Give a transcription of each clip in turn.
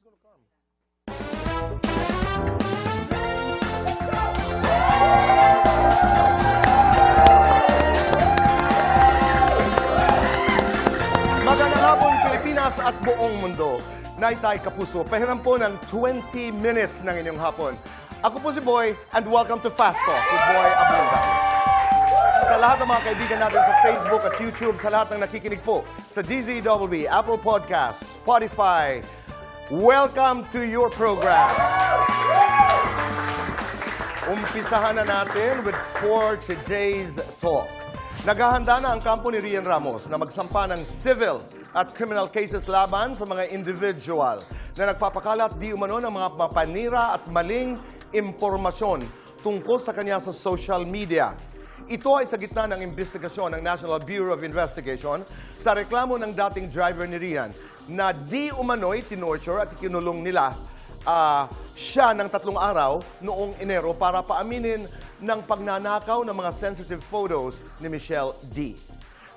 is going to come. Magandang hapon, Pilipinas at buong mundo. Naitay Kapuso, pahiram po ng 20 minutes ng inyong hapon. Ako po si Boy, and welcome to Fast Talk with Boy Abunda. Sa lahat ng mga kaibigan natin sa Facebook at YouTube, sa lahat ng nakikinig po sa DZWB, Apple Podcasts, Spotify, welcome to your program. Umpisahan na natin with For Today's Talk. Naghahanda na ang kampo ni Rian Ramos na magsampa ng civil at criminal cases laban sa mga individual na nagpapakalat di umano ng mga mapanira at maling impormasyon tungkol sa kanya sa social media. Ito ay sa gitna ng investigasyon ng National Bureau of Investigation sa reklamo ng dating driver ni Rian na di umano'y tinorture at ikinulong nila siya ng 3 araw noong Enero para paaminin ng pagnanakaw ng mga sensitive photos ni Michelle D.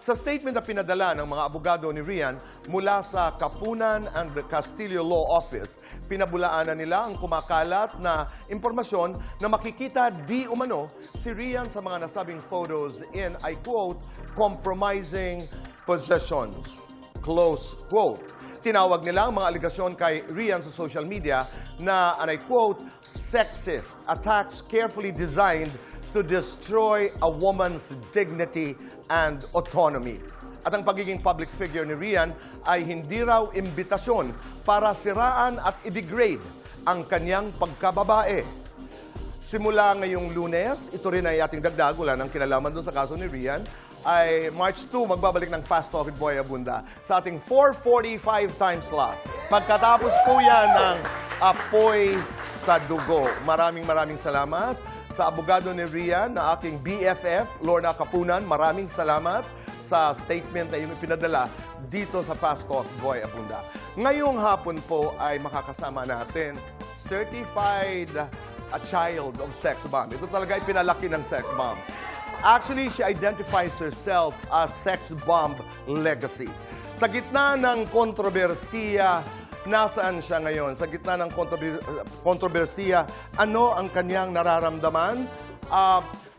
Sa statement na pinadala ng mga abogado ni Rian mula sa Kapunan and Castillo Law Office, pinabulaanan nila ang kumakalat na impormasyon na makikita di umano si Rian sa mga nasabing photos in, I quote, compromising possessions, close quote. Tinawag nila ang mga aligasyon kay Rian sa social media na, and I quote, sexist attacks carefully designed to destroy a woman's dignity and autonomy. At ang pagiging public figure ni Rian ay hindi raw imbitasyon para siraan at i-degrade ang kanyang pagkababae. Simula ngayong Lunes, ito rin ay ating dagdag, wala nang kinalaman doon sa kaso ni Rian, ay March 2, magbabalik ng Fast Talk with Boy Abunda sa ating 4:45 time slot. Pagkatapos po yan ng Apoy sa Dugo. Maraming salamat sa abogado ni Rian na aking BFF, Lorna Kapunan. Maraming salamat sa statement na iyong pinadala dito sa Fast Talk Boy Abunda. Ngayong hapon po ay makakasama natin certified a child of sex bomb. Ito talaga ay pinalaki ng sex bomb. Actually, she identifies herself as sex bomb legacy. Sa gitna ng kontrobersiya, nasaan siya ngayon? Sa gitna ng kontrobersiya, ano ang kanyang nararamdaman?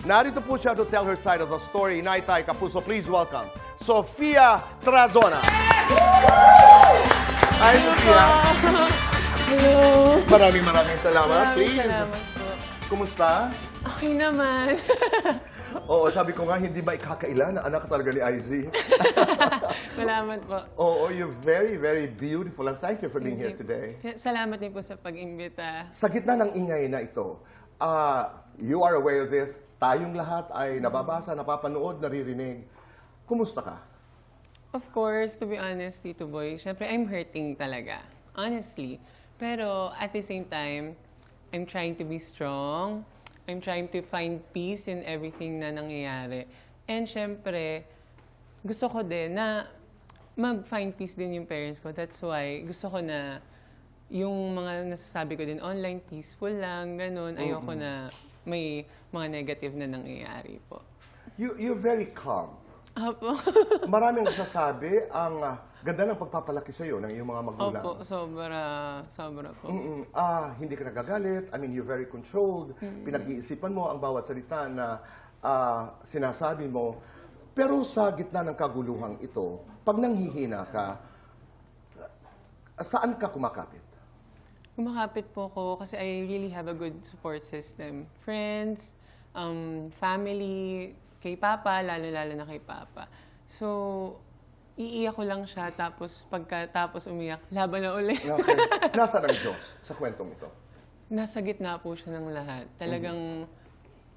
Narito po siya to tell her side of the story. Naitay Kapuso, please welcome Sofia Trazona. Hi, Sofia. Hello. Maraming salamat. Please. Salamat po. Kumusta? Okay naman. Oo, sabi ko nga, hindi ba ikakaila na anak talaga ni IZ? Salamat po. Oo, you're very beautiful and thank you for being here today. Salamat din po sa pag-imbita. Sa gitna ng ingay na ito, you are aware of this, tayong lahat ay nababasa, napapanood, naririnig. Kumusta ka? Of course, to be honest, Tito Boy, syempre I'm hurting talaga. Honestly. Pero at the same time, I'm trying to be strong. I'm trying to find peace in everything na nangyayari. And syempre, gusto ko din na mag-find peace din yung parents ko. That's why gusto ko na yung mga nasasabi ko din online, peaceful lang, ganun. Ayoko na may mga negative na nangyayari po. You're very calm. Opo. Maraming nasasabi ang ganda ng pagpapalaki sa iyo ng iyong mga magulang. Opo, sobra po. Hindi ka nagagalit. I mean, you're very controlled. Pinag-iisipan mo ang bawat salita na sinasabi mo. Pero sa gitna ng kaguluhang ito, pag nanghihina ka, saan ka kumakapit? Kumakapit po ko kasi I really have a good support system. Friends, family, kay Papa, lalo-lalo na kay Papa. So, iiyak ko lang siya, tapos pagkatapos umiyak, laban na ulit. Okay. Nasaan ang Diyos sa kwentong ito? Nasa gitna po siya ng lahat. Talagang,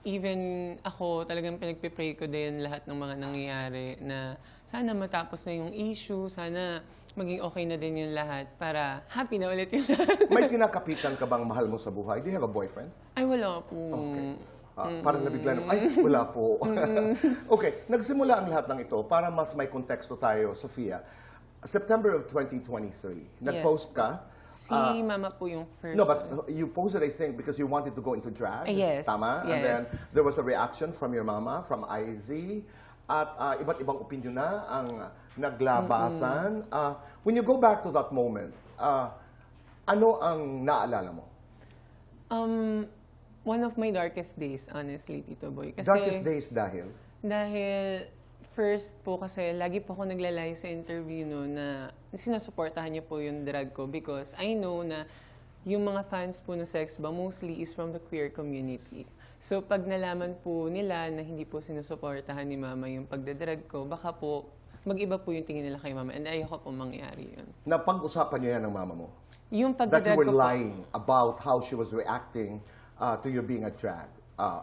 even ako, talagang pinagpipray ko din lahat ng mga nangyayari na sana matapos na yung issue, sana maging okay na din yung lahat para happy na ulit yung lahat. May kinakapitan ka bang mahal mo sa buhay? Do you have a boyfriend? Ay, wala po. Okay. Parang nabigla na, ay, wala po. Okay, nagsimula ang lahat ng ito para mas may konteksto tayo, Sofia. September of 2023, nag-post ka. Si Mama po yung first. No, but you posted, I think, because you wanted to go into drag. Yes. Tama? Yes. And then there was a reaction from your mama, from IZ. At iba't ibang opinion na ang naglabasan. When you go back to that moment, Ano ang naalala mo? One of my darkest days, honestly, Tito Boy. Kasi, Darkest days dahil? dahil first po kasi lagi po ako naglalay sa interview no na sinusuportahan niyo po yung drag ko because I know na yung mga fans po ng Sex Bomb mostly is from the queer community. So pag nalaman po nila na hindi po sinusuportahan ni Mama yung pagdadrag ko, baka po mag-iba po yung tingin nila kay Mama and ayoko po mangyari yun. Napag-usapan niyo yan ng mama mo? Yung That you pagdadrag were ko po, lying about how she was reacting to your being a drag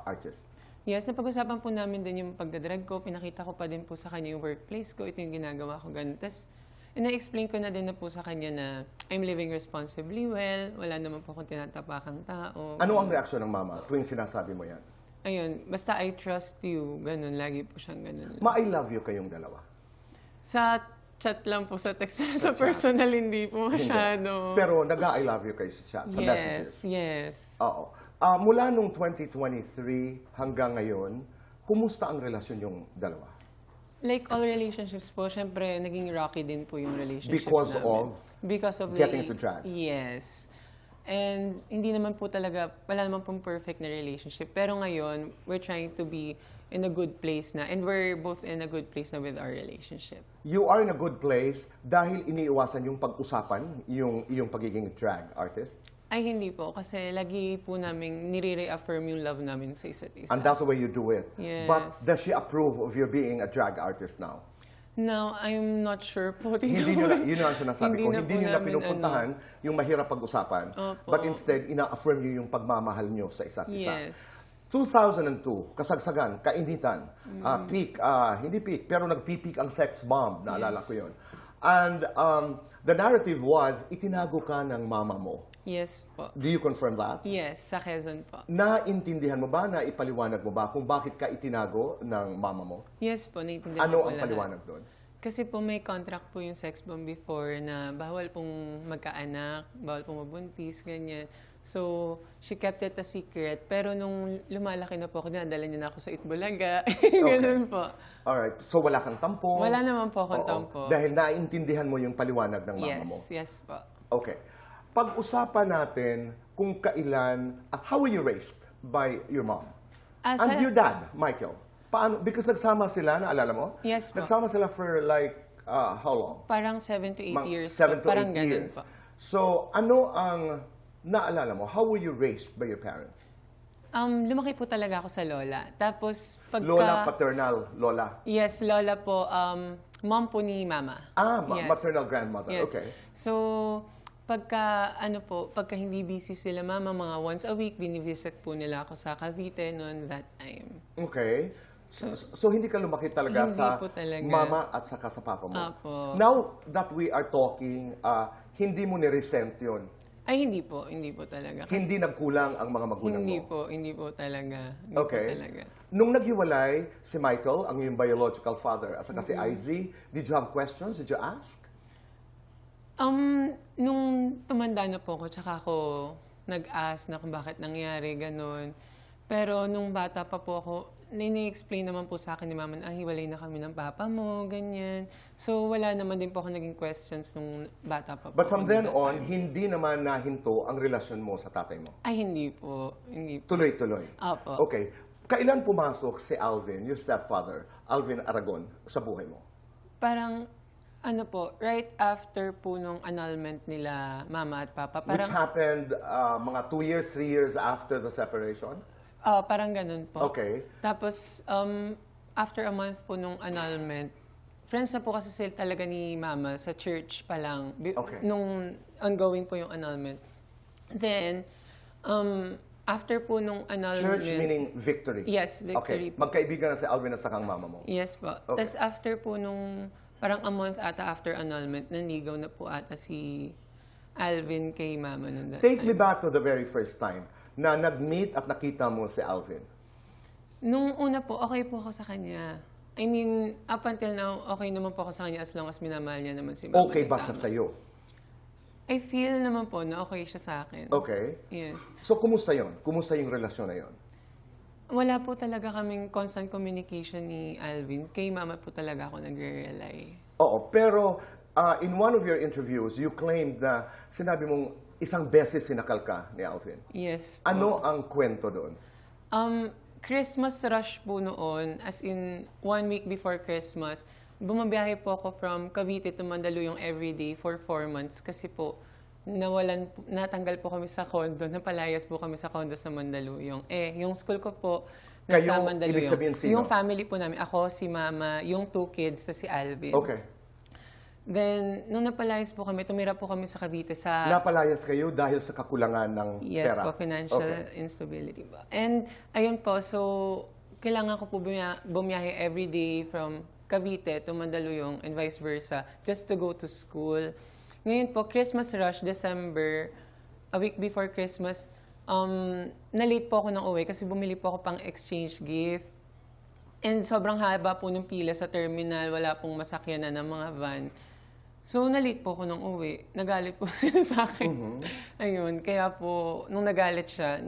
artist. yes, napag-usapan po namin din yung pagdadrag ko. Pinakita ko pa din po sa kanya yung workplace ko. Ito yung ginagawa ko, ganun. Tapos, na-explain ko na din na po sa kanya na I'm living responsibly well. Wala naman po akong tinatapakang tao. Ano ang reaksyon ng mama tuwing sinasabi mo yan? Ayun, basta I trust you. Ganun, lagi po siyang ganun. Ma-I love you kayong dalawa. Sa chat lang po, sa text. Pero sa personal, hindi po masyado. Pero nag-I love you kayo sa chat, sa messages. Yes. Oo. Mula nung 2023 hanggang ngayon, kumusta ang relasyon yung dalawa? Like all relationships po, syempre, naging rocky din po yung relationship Because namin. of Because of getting into drag? Yes. And hindi naman po talaga, wala naman pong perfect na relationship. Pero ngayon, we're trying to be in a good place na. And we're both in a good place na with our relationship. You are in a good place dahil iniiwasan yung pag-usapan, yung pagiging drag artist? Ay, hindi po. Kasi lagi po namin nire-reaffirm yung love namin sa isa't isa. And that's the way you do it. Yes. But does she approve of your being a drag artist now? Now, I'm not sure po. Hindi nyo na, yun ang sinasabi ko, na hindi po nyo na namin, pinupuntahan yung mahirap pag-usapan, Opo. but instead, ina-affirm nyo yung pagmamahal nyo sa isa't isa. Yes. 2002, kasagsagan, kainitan, peak, hindi peak, pero nag-peak ang sex bomb, naalala ko yun. And the narrative was, itinago ka ng mama mo. Yes po. Do you confirm that? Yes, sa Quezon po. Naintindihan mo ba, na ipaliwanag mo ba kung bakit ka itinago ng mama mo? Yes po, naiintindihan Ano ko ang lahat. paliwanag doon? Kasi po may contract po yung sex bomb before na bawal pong magkaanak, bawal pong mabuntis, ganyan. So, she kept it a secret. Pero nung lumalaki na po ako, dinadala niya na ako sa Itbulaga. Ganun po. Alright, so wala kang tampo? Wala naman po akong Oo. tampo. Dahil naintindihan mo yung paliwanag ng mama Yes, mo? yes po. Okay. Pag-usapan natin kung kailan, how were you raised by your mom? As And a- your dad, Michael? Paano? Because nagsama sila, naalala mo? Yes po. Nagsama sila for like, how long? Parang 7 to 8 years 7 po. to Parang 8 ganun years. po. So, ano ang naalala mo? How were you raised by your parents? Lumaki po talaga ako sa lola. Tapos, pagka... Lola, paternal, lola. Yes, lola po. Mom po ni mama. Yes. Maternal grandmother. Yes. Okay. So, pagka hindi busy sila mama, mga once a week, binivisit po nila ako sa Cavite noon that time. Okay. So, hindi ka lumaki talaga Hindi sa po talaga. mama at saka sa papa mo? Apo. Now that we are talking, hindi mo ni-resent yun. Ay, hindi po talaga. Kasi Hindi nagkulang ang mga magulang mo. hindi po talaga. Hindi Okay. po talaga. Nung naghiwalay si Michael, ang iyong biological father, at saka si Izzy, did you have questions? Did you ask? Nung tumanda na po ako, tsaka ako nag-ask na kung bakit nangyari, ganun. Pero nung bata pa po ako, nini-explain naman po sa akin ni mama na hiwalay na kami ng papa mo, ganyan. So wala naman din po ako naging questions nung bata pa po. But from then that on, time. hindi naman nahinto ang relasyon mo sa tatay mo. Ay, hindi po. Hindi po. Tuloy-tuloy. Opo. Okay. Kailan pumasok si Alvin, your stepfather, Alvin Aragon, sa buhay mo? Parang, right after po nung annulment nila mama at papa. Which Parang, happened mga 2 years, 3 years after the separation? parang ganun po. Okay. Tapos, after a month po nung annulment, friends na po kasi sila talaga ni Mama sa church pa lang. Okay. Nung ongoing po yung annulment. Then, after po nung annulment... Church meaning victory? Yes, Okay. victory po. Magkaibigan na si Alvin at saka ang mama mo? Yes po. Okay. Tapos after po nung, parang a month ata after annulment, nanigaw na po ata si Alvin kay Mama nun that Take me time. back to the very first time na nag-meet at nakita mo si Alvin. Nung una po, okay po ako sa kanya. I mean, up until now, okay naman po ako sa kanya as long as minamahal niya naman si Mama. Okay ng ba siya tama. sa'yo? I feel naman po na okay siya sa akin. Okay. Yes. So, kumusta yon? Kumusta yung relasyon na yon? Wala po talaga kaming constant communication ni Alvin. Kay Mama po talaga ako nagre-rely. Oo, pero In one of your interviews, you claimed na sinabi mong isang beses sinakal ka ni Alvin. Yes po. Ano ang kwento doon? Christmas rush po noon, as in 1 week before Christmas, bumabiyahe po ako from Cavite to Mandaluyong everyday for 4 months kasi po natanggal po kami sa condo, napalayas po kami sa condo sa Mandaluyong. Yung school ko po nasa Kayo, Mandaluyong. ibig sabihin sino? Yung family po namin, ako, si Mama, yung 2 kids, si Alvin. Okay. Then, nung napalayas po kami, tumira po kami sa Cavite sa... Napalayas kayo dahil sa kakulangan ng Yes pera? po, financial instability po. And, ayun po, so, kailangan ko po bumiyahe every day from Cavite to Mandaluyong and vice versa, just to go to school. Ngayon po, Christmas rush, December, a week before Christmas, na-late po ako ng uwi kasi bumili po ako pang exchange gift. And sobrang haba po ng pila sa terminal, wala pong masakyanan ng mga van. So, na-late po ako ng uwi. Nagalit po sila sa akin. Ayun, kaya po, nung nagalit siya,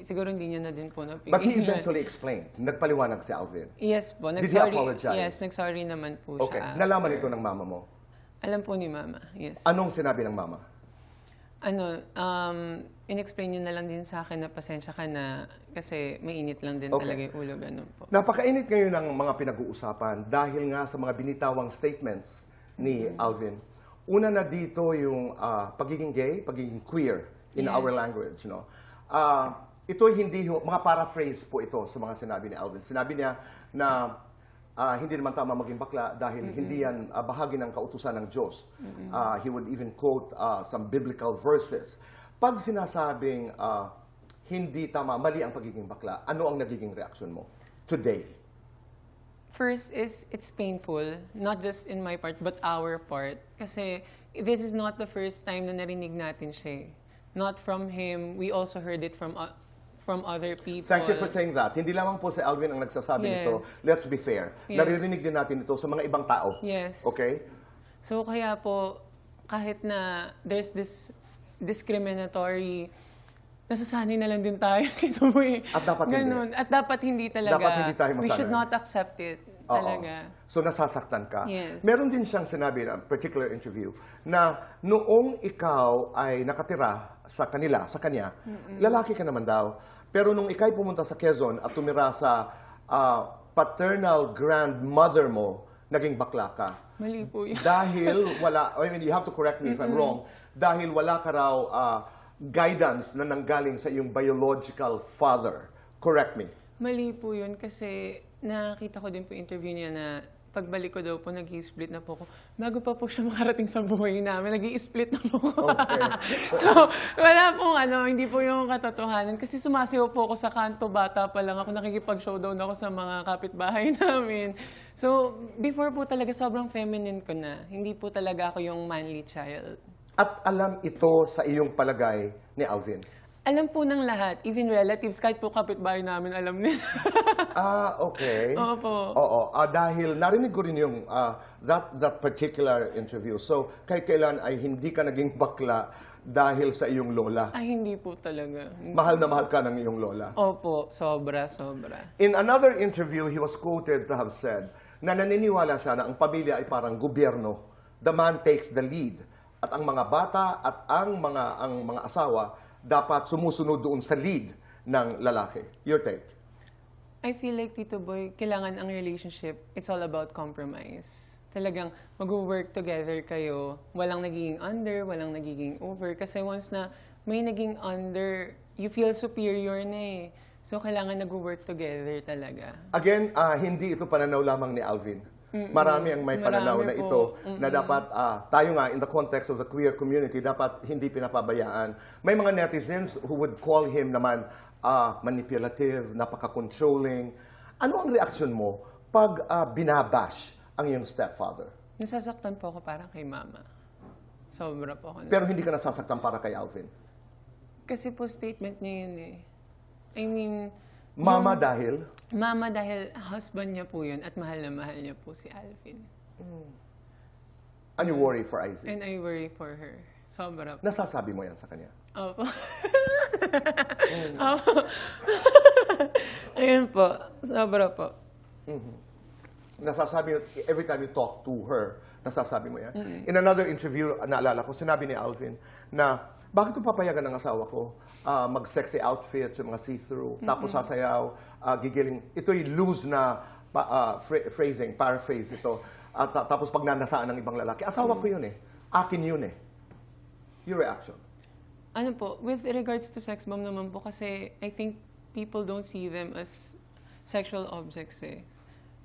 siguro hindi niya na din po napigilan. But he eventually explained. Nagpaliwanag si Alvin. Yes po. Did he apologize? Yes, nag-sorry naman po Okay. siya. Nalaman ito ng mama mo. Alam po ni Mama, yes. Anong sinabi ng mama? In-explain niyo na lang din sa akin na pasensya ka na kasi mainit lang din Okay. talaga yung ulo, ganun po. Napakainit ngayon ng mga pinag-uusapan dahil nga sa mga binitawang statements ni Alvin. Una na dito yung pagiging gay, pagiging queer in Yes. our language. No? Ito hindi, mga paraphrase po ito sa mga sinabi ni Alvin. Sinabi niya na hindi naman tama maging bakla dahil hindi yan bahagi ng kautusan ng Diyos. He would even quote some biblical verses. Pag sinasabing hindi tama, mali ang pagiging bakla, ano ang nagiging reaksyon mo today? First is, it's painful, not just in my part, but our part. Kasi this is not the first time na narinig natin siya. Not from him, we also heard it from other people. Thank you for saying that. Hindi lamang po si Alvin ang nagsasabi Yes. nito. Let's be fair. Yes. Naririnig din natin ito sa mga ibang tao. Yes. Okay? So kaya po, kahit na there's this discriminatory, nasasanay na lang din tayo dito eh. At dapat hindi. Ganun. At dapat hindi talaga. Dapat hindi tayo We should masanay. not accept it. Oo. Talaga. So nasasaktan ka. Yes. Meron din siyang sinabi na particular interview na noong ikaw ay nakatira sa kanya, lalaki ka naman daw. Pero nung ikay pumunta sa Quezon at tumira sa paternal grandmother mo, naging bakla ka. Mali po yun. Dahil wala, I mean, you have to correct me if I'm wrong, dahil wala ka raw guidance na nanggaling sa iyong biological father. Correct me. Mali po yun kasi nakita ko din po interview niya na pagbalik ko daw po, nag-i-split na po ako. Bago pa po siya makarating sa buhay namin, nag-i-split na po ako. Okay. So, wala pong hindi po yung katotohanan. Kasi sumasayaw po ako sa kanto, bata pa lang ako, nakikipag-showdown ako sa mga kapitbahay namin. So, before po talaga, sobrang feminine ko na. Hindi po talaga ako yung manly child. At alam ito sa iyong palagay ni Alvin. Alam po ng lahat, even relatives, kahit po kapitbahay namin, alam nila. Okay. Opo. Oo. Dahil narinig ko rin yung that particular interview. So, kahit kailan ay hindi ka naging bakla dahil sa iyong lola. Ay, hindi po talaga. Mahal na mahal ka ng iyong lola. Opo, sobra, sobra. In another interview, he was quoted to have said na naniniwala siya na ang pamilya ay parang gobyerno. The man takes the lead. At ang mga bata at ang mga asawa dapat sumusunod doon sa lead ng lalaki. Your take? I feel like, Tito Boy, kailangan ang relationship, it's all about compromise. Talagang mag-work together kayo, walang nagiging under, walang nagiging over. Kasi once na may naging under, you feel superior na eh. So, kailangan nag-work together talaga. Again, hindi ito pananaw lamang ni Alvin. Marami ang may pananaw Marami na po. ito na dapat tayo nga in the context of the queer community dapat hindi pinapabayaan. May mga netizens who would call him naman manipulative, napaka-controlling. Ano ang reaksyon mo pag binabash ang iyong stepfather? Nasasaktan po ako para kay Mama. Sobra po ako. Pero hindi ka nasasaktan para kay Alvin. Kasi po statement niya yun eh. I mean, Mama dahil? Mama dahil husband niya po yun at mahal na mahal niya po si Alvin. And you worry for Isaac? And I worry for her. Sobra po. Nasasabi mo yan sa kanya? Opo. Opo. Ayun po. Sobra po. Nasasabi mo, every time you talk to her, Nasasabi mo yan? In another interview, naalala ko, sinabi ni Alvin na, bakit ko papayagan ng asawa ko mag-sexy outfits, yung mga see-through, tapos sasayaw, gigiling. Ito'y loose na phrasing, paraphrase ito. At tapos pag nanasaan ng ibang lalaki. Asawa ko yun eh. Akin yun eh. Your reaction? Ano po, with regards to sex bomb naman po, kasi I think people don't see them as sexual objects eh.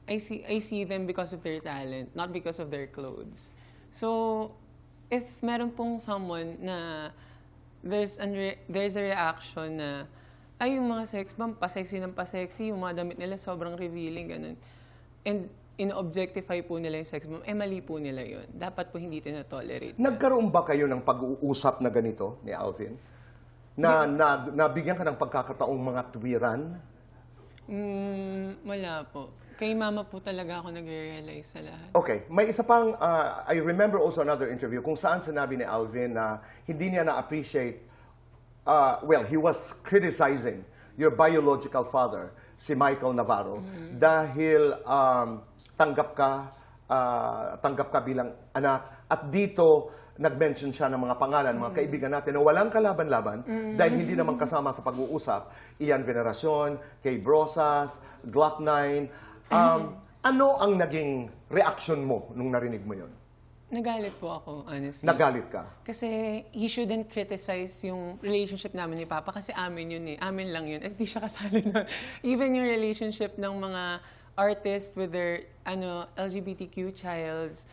I see them because of their talent, not because of their clothes. So, if meron pong someone na there's a reaction na ay, yung mga sex bomb, pa-sexy ng pa-sexy, yung mga damit nila sobrang revealing, ganun. And in-objectify po nila yung sex bomb, mali po nila yun. Dapat po hindi tina-tolerate. Nagkaroon ba kayo ng pag-uusap na ganito ni Alvin? Na nabigyan ka ng pagkakataong mga tuwiran? Wala po. Kay mama po talaga ako nag-realize sa lahat. Okay. May isa pang, I remember also another interview kung saan sinabi ni Alvin na hindi niya na-appreciate, well, he was criticizing your biological father, si Michael Navarro, dahil tanggap ka bilang anak. At dito, nag-mention siya ng mga pangalan, mga kaibigan natin na walang kalaban-laban dahil hindi naman kasama sa pag-uusap. Ian Veneracion, Kay Brosas, Glock 9. Ano ang naging reaction mo nung narinig mo yon? Nagalit po ako, honestly. Nagalit ka? Kasi he shouldn't criticize yung relationship namin ni Papa kasi amin yun eh. Amin lang yun. At hindi siya kasali na. Even yung relationship ng mga artists with their LGBTQ childs,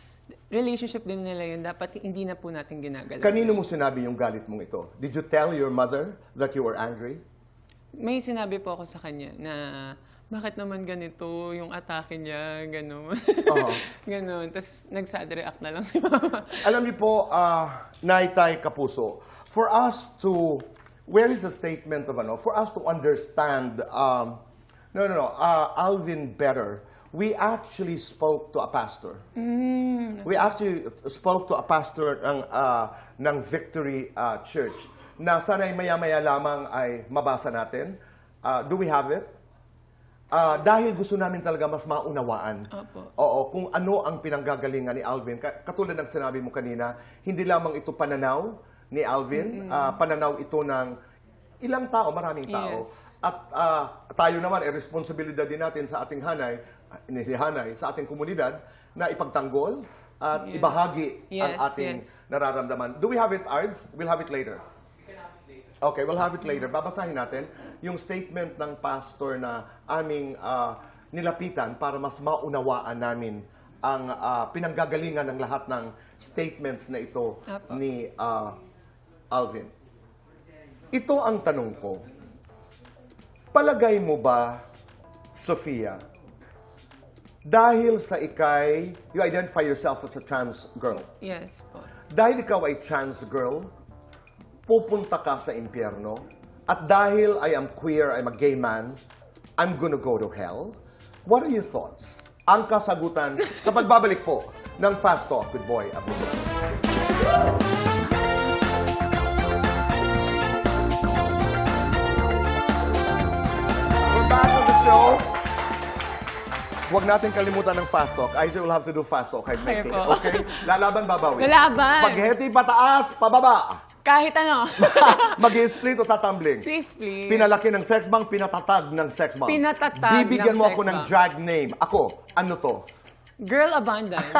relationship din nila yun. Dapat hindi na po natin ginagalaw. Kanino mo sinabi yung galit mong ito? Did you tell your mother that you were angry? May sinabi po ako sa kanya na bakit naman ganito yung atake niya, gano'n. Gano'n. Tapos nag-sad react na lang si Mama. Alam niyo po, Naitay Kapuso, for us to, where is the statement of for us to understand, Alvin better, we actually spoke to a pastor. We actually spoke to a pastor ng Victory Church na sana'y maya-maya lamang ay mabasa natin. Do we have it? Dahil gusto namin talaga mas maunawaan. Opo. Oo, kung ano ang pinanggagalingan ni Alvin. Katulad ng sinabi mo kanina, hindi lamang ito pananaw ni Alvin, pananaw ito ng ilang tao, maraming tao. Yes. At tayo naman, responsibilidad din natin sa ating hanay, sa ating komunidad, na ipagtanggol at ibahagi ang ating nararamdaman. Do we have it, Ards? We'll have it later. Okay, we'll have it later. Babasahin natin yung statement ng pastor na aming nilapitan para mas maunawaan namin ang pinanggagalingan ng lahat ng statements na ito ni Alvin. Ito ang tanong ko. Palagay mo ba, Sofia, dahil sa you identify yourself as a trans girl? Yes po. Dahil ikaw ay trans girl, pupunta ka sa impyerno, at dahil I am queer, I'm a gay man, I'm gonna go to hell? What are your thoughts? Ang kasagutan sa pagbabalik po ng Fast Talk with Boy Abunda. We're back on the show. Huwag natin kalimutan ng Fast Talk. Either we'll have to do Fast Talk. Okay po. Okay? Lalaban, babawi. Lalaban. Spaghetti, pataas, pababa. Kahit ano. Mag-i-split o tatumbling? Please, please. Pinalaki ng sex bomb, pinatatag ng sex bomb. Pinatatag Bibigyan ng mo sex ako ng bomb. drag name. Ako, ano to? Girl abundance.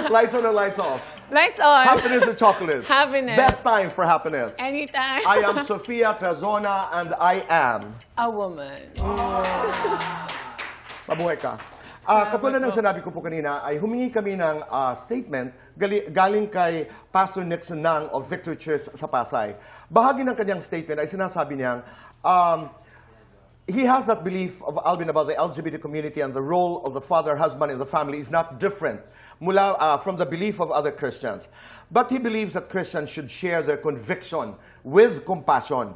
Lights on or lights off? Lights on. Happiness or chocolate? Happiness. Best time for happiness. Anytime. I am Sofia Trazona and I am... A woman. Mabuhay ka. Katulad ng sinabi ko po kanina, ay humingi kami ng statement galing kay Pastor Nixon Nang of Victory Church sa Pasay. Bahagi ng kanyang statement ay sinasabi niyang, he has that belief of Alvin about the LGBT community and the role of the father, husband in the family is not different from the belief of other Christians. But he believes that Christians should share their conviction with compassion.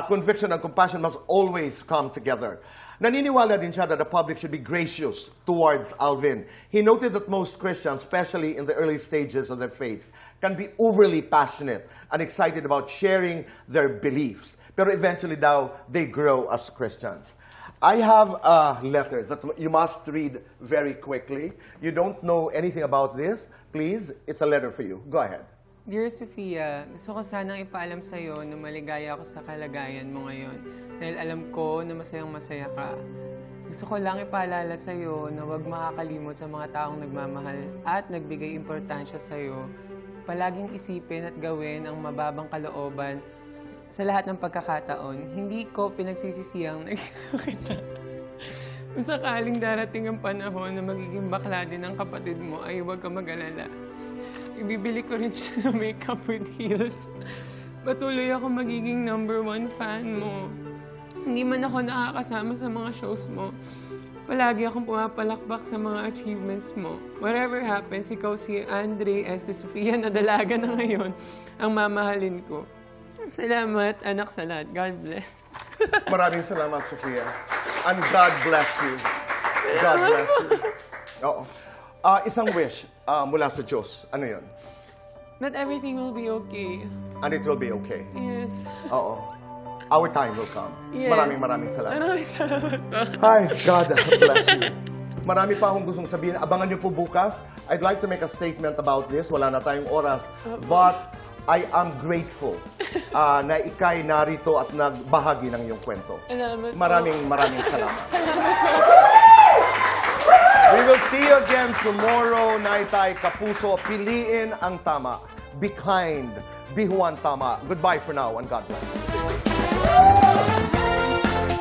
Conviction and compassion must always come together. Naniniwala din siya that the public should be gracious towards Alvin. He noted that most Christians, especially in the early stages of their faith, can be overly passionate and excited about sharing their beliefs. Pero eventually daw, they grow as Christians. I have a letter that you must read very quickly. You don't know anything about this. Please, it's a letter for you. Go ahead. Dear Sofia, gusto ko sanang ipaalam sa'yo na maligaya ako sa kalagayan mo ngayon. Dahil alam ko na masayang-masaya ka. Gusto ko lang ipaalala sa'yo na huwag makakalimot sa mga taong nagmamahal at nagbigay importansya sa'yo. Palaging isipin at gawin ang mababang kalooban sa lahat ng pagkakataon. Hindi ko pinagsisisiyang nagkakaroon kita. Kung sakaling darating ang panahon na magiging bakla din ang kapatid mo, ay huwag ka mag-alala. Ibibili ko rin siya ng makeup with heels. Patuloy ako magiging #1 fan mo. Hindi man ako nakakasama sa mga shows mo. Palagi akong pumapalakpak sa mga achievements mo. Whatever happens, ikaw si Andre S. de Sofia na dalaga na ngayon ang mamahalin ko. Salamat, anak sa lahat. God bless. Maraming salamat, Sofia. And God bless you. God bless you. Oo. Isang wish mula sa Diyos. Ano yun? That everything will be okay. And it will be okay. Yes. Oo. Our time will come. Yes. Maraming salamat. Maraming salamat po. Hi, God bless you. Marami pa akong gustong sabihin. Abangan niyo po bukas. I'd like to make a statement about this. Wala na tayong oras. But I am grateful na ikay narito at nagbahagi ng iyong kwento. Salamat po. Maraming salamat. Salamat po. We will see you again tomorrow, Naitay Kapuso. Piliin ang tama. Be kind. Be Juan tama. Goodbye for now and God bless.